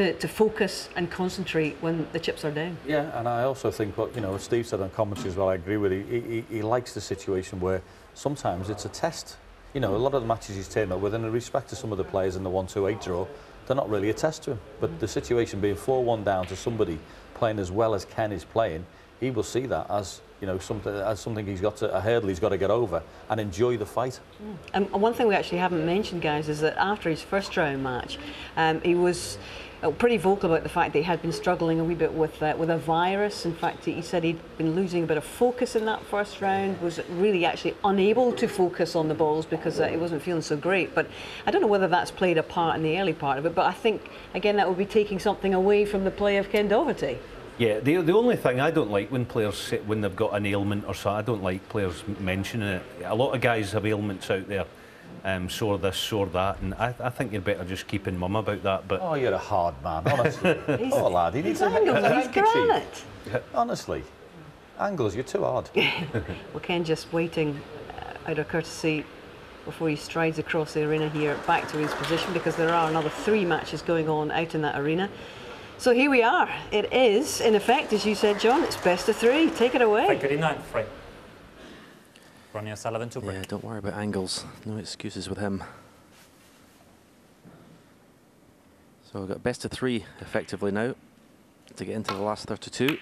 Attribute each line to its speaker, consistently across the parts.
Speaker 1: to focus and concentrate when the chips are down.
Speaker 2: Yeah, and I also think what what Steve said on commentary as well. I agree with you. He likes the situation where sometimes it's a test. A lot of the matches he's turned up with, in respect to some of the players in the 1-2-8 draw, they're not really a test to him. But the situation being 4-1 down to somebody playing as well as Ken is playing, he will see that as something a hurdle he's got to get over and enjoy the fight.
Speaker 1: And one thing we actually haven't mentioned, guys, is that after his first round match, he was pretty vocal about the fact that he had been struggling a wee bit with a virus. In fact, he said he'd been losing a bit of focus in that first round, was really actually unable to focus on the balls because he wasn't feeling so great. But I don't know whether that's played a part in the early part of it, but I think, again, that would be taking something away from the play of Ken Doherty.
Speaker 3: Yeah, the only thing I don't like when players say, when they've got an ailment or something, I don't like players mentioning it. A lot of guys have ailments out there. Sore this, sore that, and I think you're better just keeping mum about that. But
Speaker 2: oh, you're a hard man, honestly. Oh, lad, he needs a
Speaker 1: handkerchief.
Speaker 2: Honestly, Angles, you're too hard.
Speaker 1: Well, Ken just waiting out of courtesy before he strides across the arena here back to his position, because there are another 3 matches going on out in that arena. So here we are. It is, in effect, as you said, John, it's best of 3. Take it away.
Speaker 4: Good night, Frey. Ronnie O'Sullivan to break.
Speaker 5: Yeah, don't worry about Angles. No excuses with him. So we've got best of 3 effectively now to get into the last 32.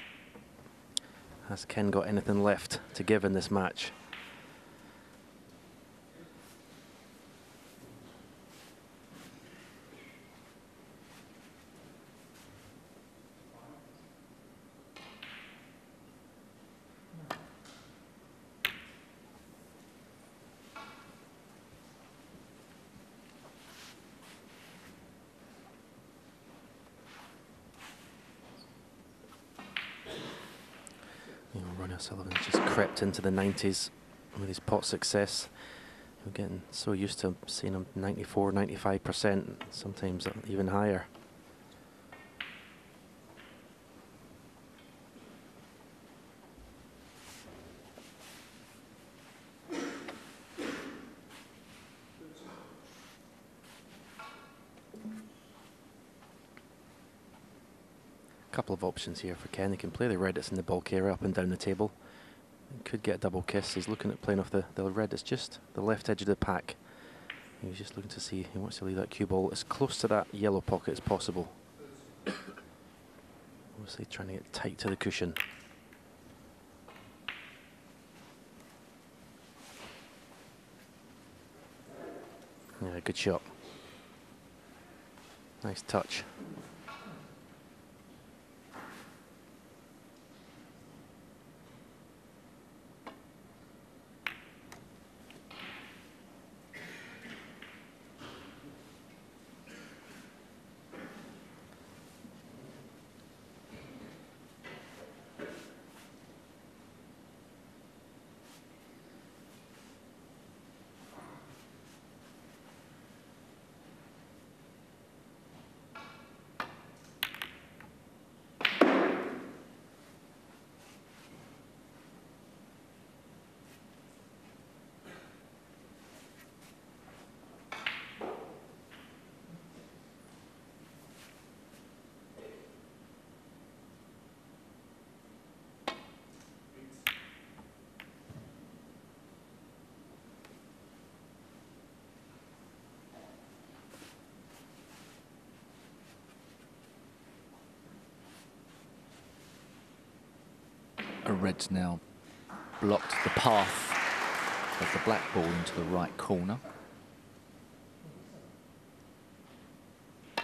Speaker 5: Has Ken got anything left to give in this match? Ronnie O'Sullivan's just crept into the 90s with his pot success. We're getting so used to seeing him 94, 95%, sometimes even higher. Couple of options here for Ken. He can play the red that's in the bulk area up and down the table. He could get a double kiss. He's looking at playing off the red that's just the left edge of the pack. He's just looking to see, he wants to leave that cue ball as close to that yellow pocket as possible. Obviously trying to get tight to the cushion. Yeah, good shot. Nice touch.
Speaker 6: Red's now blocked the path of the black ball into the right corner. Not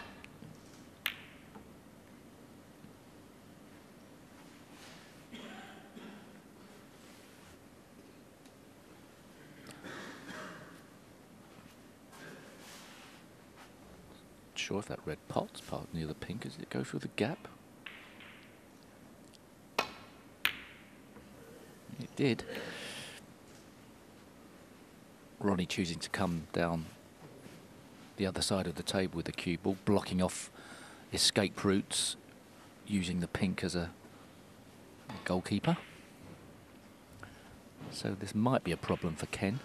Speaker 6: sure if that red pot's part near the pink. Does it go through the gap? It did. Ronnie choosing to come down the other side of the table with the cue ball, blocking off escape routes, using the pink as a goalkeeper. So this might be a problem for Ken.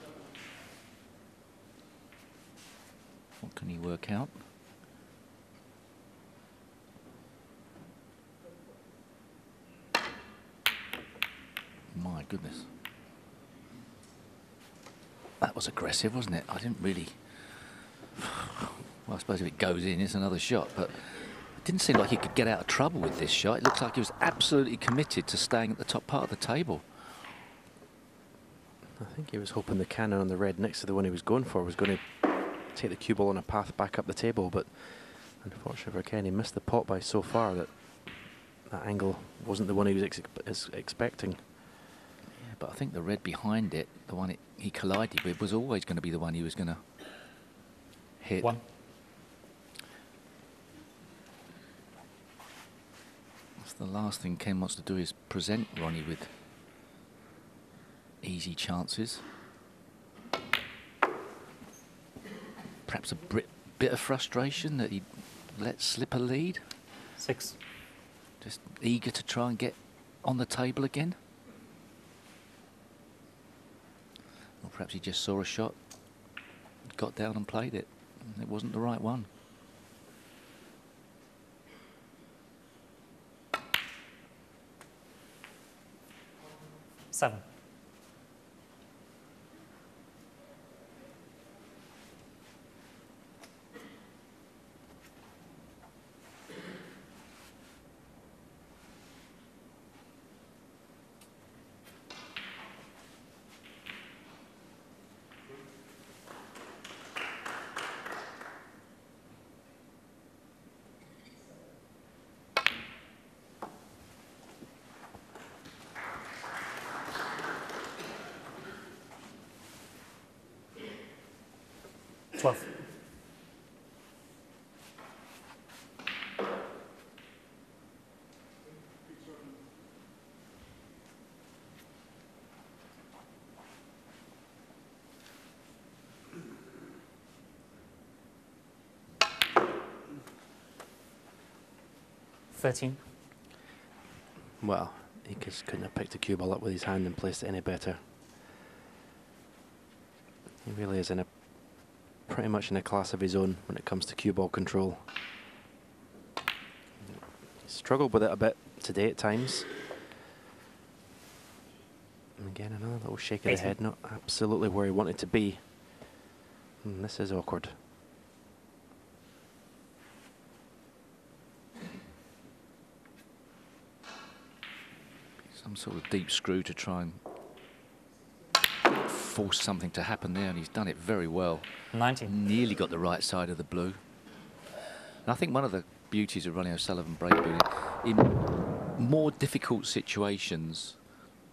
Speaker 6: What can he work out? goodness. That was aggressive, wasn't it? I didn't really... Well, I suppose if it goes in, it's another shot, but it didn't seem like he could get out of trouble with this shot. It looked like he was absolutely committed to staying at the top part of the table.
Speaker 5: I think he was hoping the cannon on the red next to the one he was going for was going to take the cue ball on a path back up the table, but unfortunately for Ken, he missed the pot by so far that that angle wasn't the one he was expecting.
Speaker 6: Yeah, but I think the red behind it, the one he collided with, was always going to be the one he was going to hit.
Speaker 4: One.
Speaker 6: That's the last thing Ken wants to do, is present Ronnie with easy chances. Perhaps a bit of frustration that he let slip a lead.
Speaker 4: 6.
Speaker 6: Just eager to try and get on the table again. Or perhaps he just saw a shot, got down and played it. It wasn't the right one.
Speaker 4: Seven. Twelve. $13.
Speaker 5: Well, he just couldn't have picked the cue ball up with his hand and placed it any better. He really is pretty much in a class of his own when it comes to cue ball control. Struggled with it a bit today at times. And again, another little shake of the head, not absolutely where he wanted to be. And this is awkward.
Speaker 6: Some sort of deep screw to try and force something to happen there, and he's done it very well.
Speaker 4: 19.
Speaker 6: Nearly got the right side of the blue. And I think one of the beauties of Ronnie O'Sullivan breakbirding, in more difficult situations,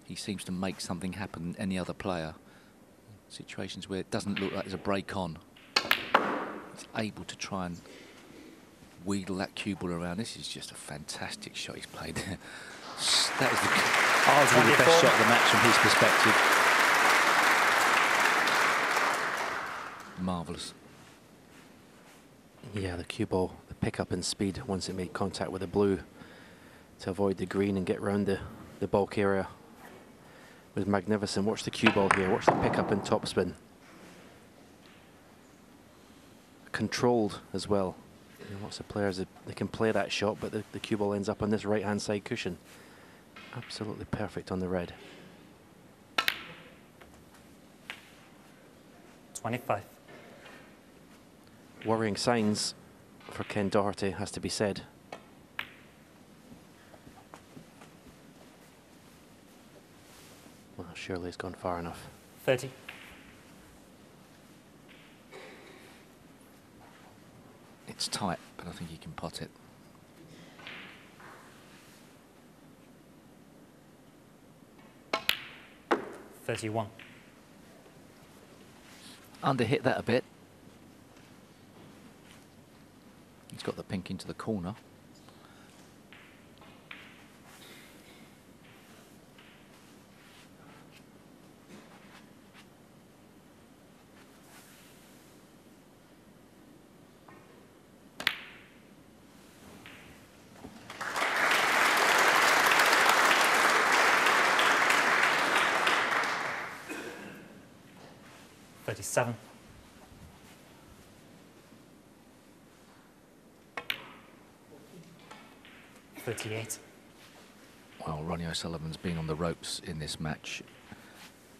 Speaker 6: he seems to make something happen than any other player. Situations where it doesn't look like there's a break on, he's able to try and wheedle that cue ball around. This is just a fantastic shot he's played there. That is arguably the best shot of the match from his perspective. Marvellous.
Speaker 5: Yeah, the cue ball, the pickup in speed once it made contact with the blue to avoid the green and get round the bulk area was magnificent. Watch the cue ball here, watch the pickup and topspin. Controlled as well. You know, lots of players, they can play that shot, but the cue ball ends up on this right-hand side cushion. Absolutely perfect on the red.
Speaker 4: 25.
Speaker 5: Worrying signs for Ken Doherty, has to be said. Well, surely he's gone far enough.
Speaker 4: 30.
Speaker 6: It's tight, but I think he can pot it.
Speaker 4: $31.
Speaker 6: Underhit that a bit. He's got the pink into the corner.
Speaker 4: $37. $38.
Speaker 6: Well, Ronnie O'Sullivan's been on the ropes in this match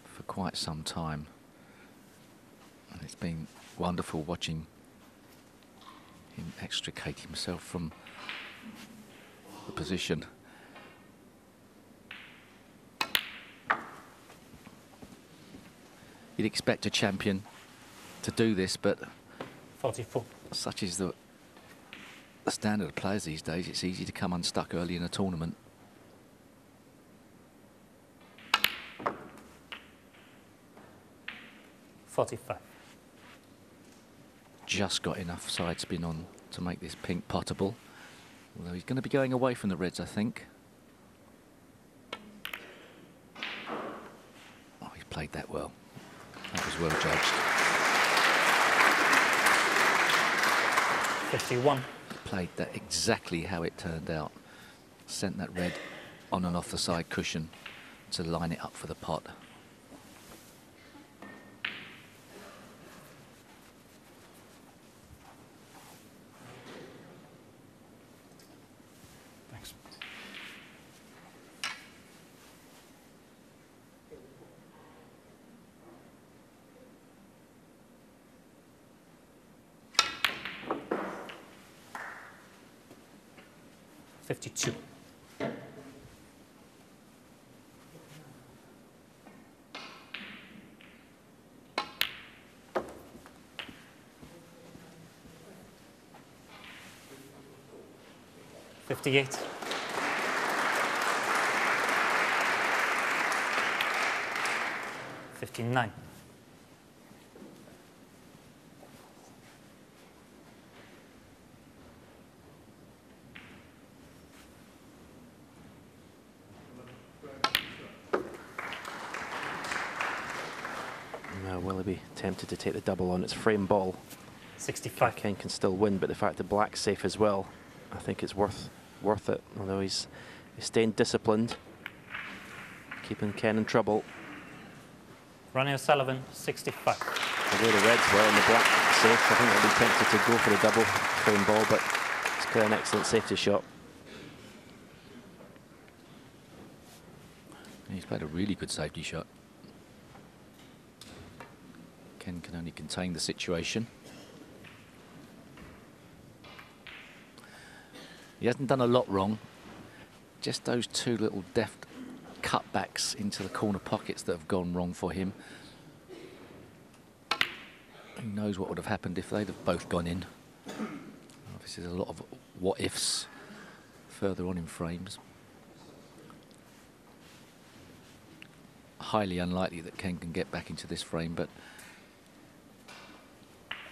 Speaker 6: for quite some time. And it's been wonderful watching him extricate himself from the position. You'd expect a champion to do this, but
Speaker 4: 44.
Speaker 6: such is the standard of players these days, it's easy to come unstuck early in a tournament. Just got enough side spin on to make this pink potable. Although he's going to be going away from the reds, I think. Oh, he's played that well. That was well judged.
Speaker 4: 51.
Speaker 6: Played that exactly how it turned out. Sent that red on and off the side cushion to line it up for the pot.
Speaker 4: Thanks. $52. $58. $59.
Speaker 5: Now Willoughby tempted to take the double on its frame ball.
Speaker 4: 65.
Speaker 5: Ken can still win, but the fact that black's safe as well, I think it's worth it. Although he's staying disciplined, keeping Ken in trouble.
Speaker 4: Ronnie O'Sullivan, 65.
Speaker 5: The way the reds were and the black safe, I think I'd be tempted to go for the double frame ball, but it's quite an excellent safety shot.
Speaker 6: He's played a really good safety shot. Ken can only contain the situation. He hasn't done a lot wrong. Just those two little deft cutbacks into the corner pockets that have gone wrong for him. Who knows what would have happened if they'd have both gone in. Obviously there's a lot of what-ifs further on in frames. Highly unlikely that Ken can get back into this frame, but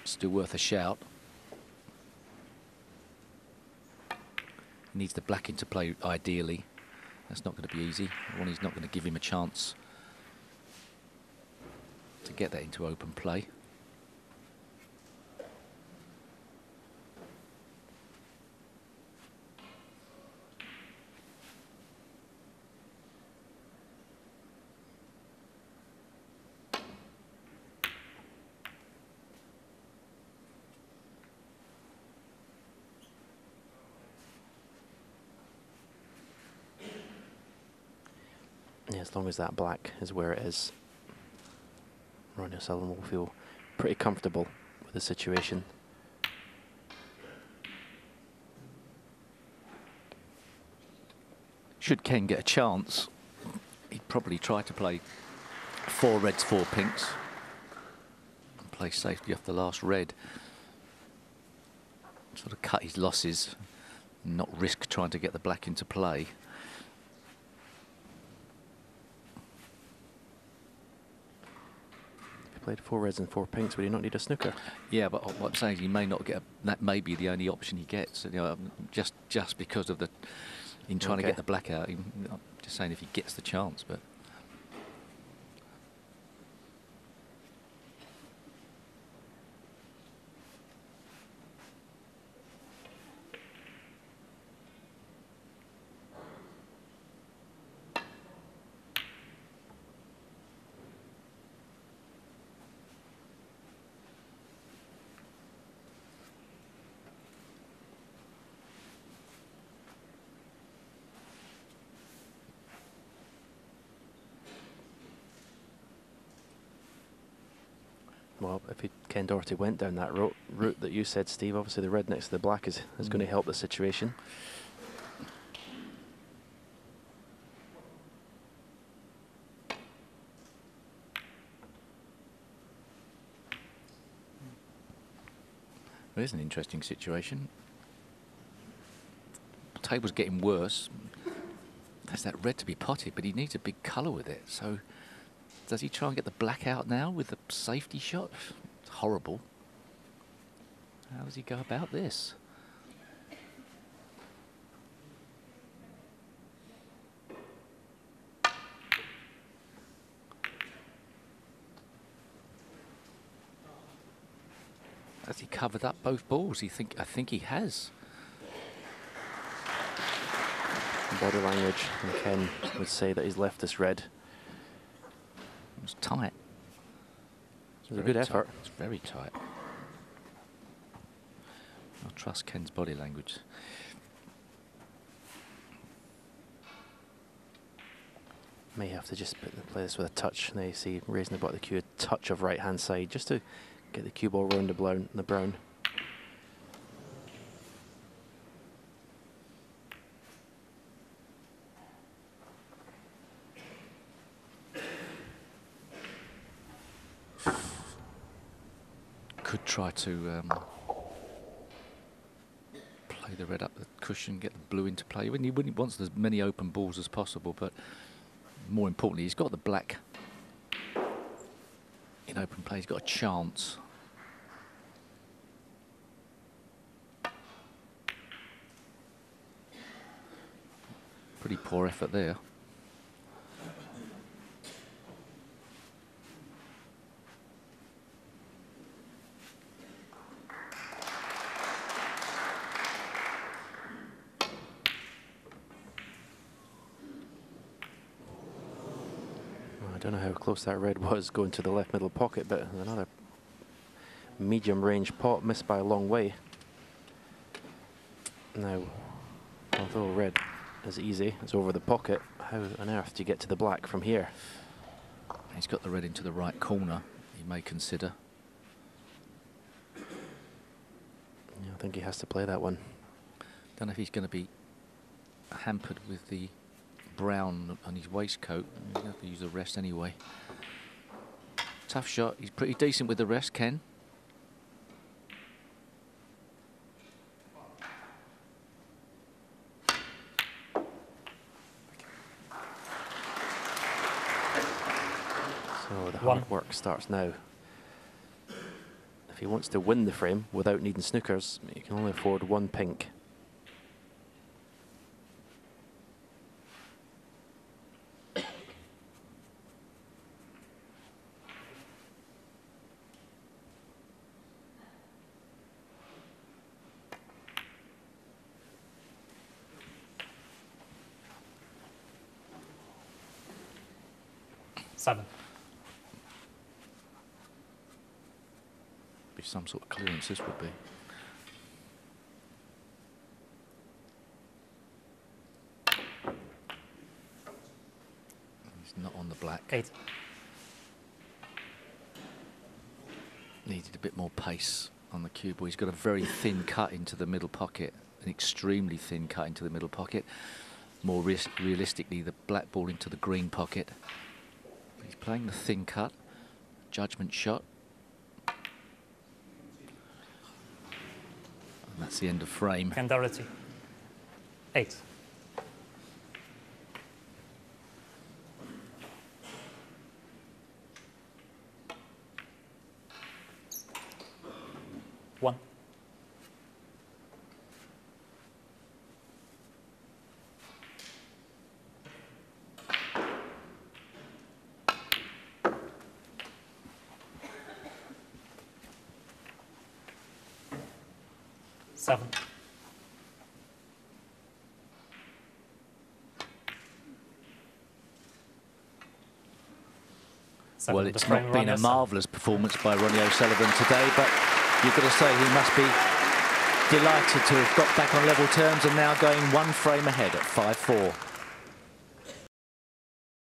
Speaker 6: still worth a shout. He needs the black into play ideally. That's not going to be easy. Ronnie's not going to give him a chance to get that into open play.
Speaker 5: Yeah, as long as that black is where it is, Ronnie O'Sullivan will feel pretty comfortable with the situation.
Speaker 6: Should Ken get a chance, he'd probably try to play 4 reds, 4 pinks, and play safely off the last red. Sort of cut his losses, and not risk trying to get the black into play.
Speaker 5: Played 4 reds and 4 pinks, would he not need a snooker?
Speaker 6: Yeah, but what I'm saying is he may not get that may be the only option he gets. You know, just because of the in trying to get the black out. I'm just saying if he gets the chance, but.
Speaker 5: Well, if Ken Doherty went down that route that you said, Steve, obviously the red next to the black is going to help the situation.
Speaker 6: It is an interesting situation. The table's getting worse. There's that red to be potted, but he needs a big colour with it. So does he try and get the black out now with the safety shot? It's horrible. How does he go about this? Has he covered up both balls? I think he has.
Speaker 5: Body language, and Ken would say that he's left this red.
Speaker 6: It was tight.
Speaker 5: It was a good effort.
Speaker 6: It's very tight. I'll trust Ken's body language.
Speaker 5: May have to just play this with a touch. Now you see raising the bottom of the cue, a touch of right hand side just to get the cue ball around the brown.
Speaker 6: Could try to play the red up the cushion, get the blue into play. He wants as many open balls as possible, but more importantly, he's got the black in open play. He's got a chance. Pretty poor effort there.
Speaker 5: I don't know how close that red was going to the left middle pocket, but another medium range pot missed by a long way. Now, although red is easy, it's over the pocket, how on earth do you get to the black from here?
Speaker 6: He's got the red into the right corner, he may consider.
Speaker 5: Yeah, I think he has to play that one.
Speaker 6: Don't know if he's going to be hampered with the brown on his waistcoat. He's going to have to use the rest anyway. Tough shot. He's pretty decent with the rest, Ken.
Speaker 5: So the hard work starts now. If he wants to win the frame without needing snookers, he can only afford one pink.
Speaker 4: Seven.
Speaker 6: Be some sort of clearance, this would be. He's not on the black.
Speaker 4: 8.
Speaker 6: Needed a bit more pace on the cue ball. He's got a very thin cut into the middle pocket, an extremely thin cut into the middle pocket. More realistically, the black ball into the green pocket. He's playing the thin cut, judgment shot. And that's the end of frame.
Speaker 4: Ken Doherty. 8. One. Seven.
Speaker 6: Well, it's not been a marvellous performance by Ronnie O'Sullivan today, but you've got to say he must be delighted to have got back on level terms and now going one frame ahead at 5-4.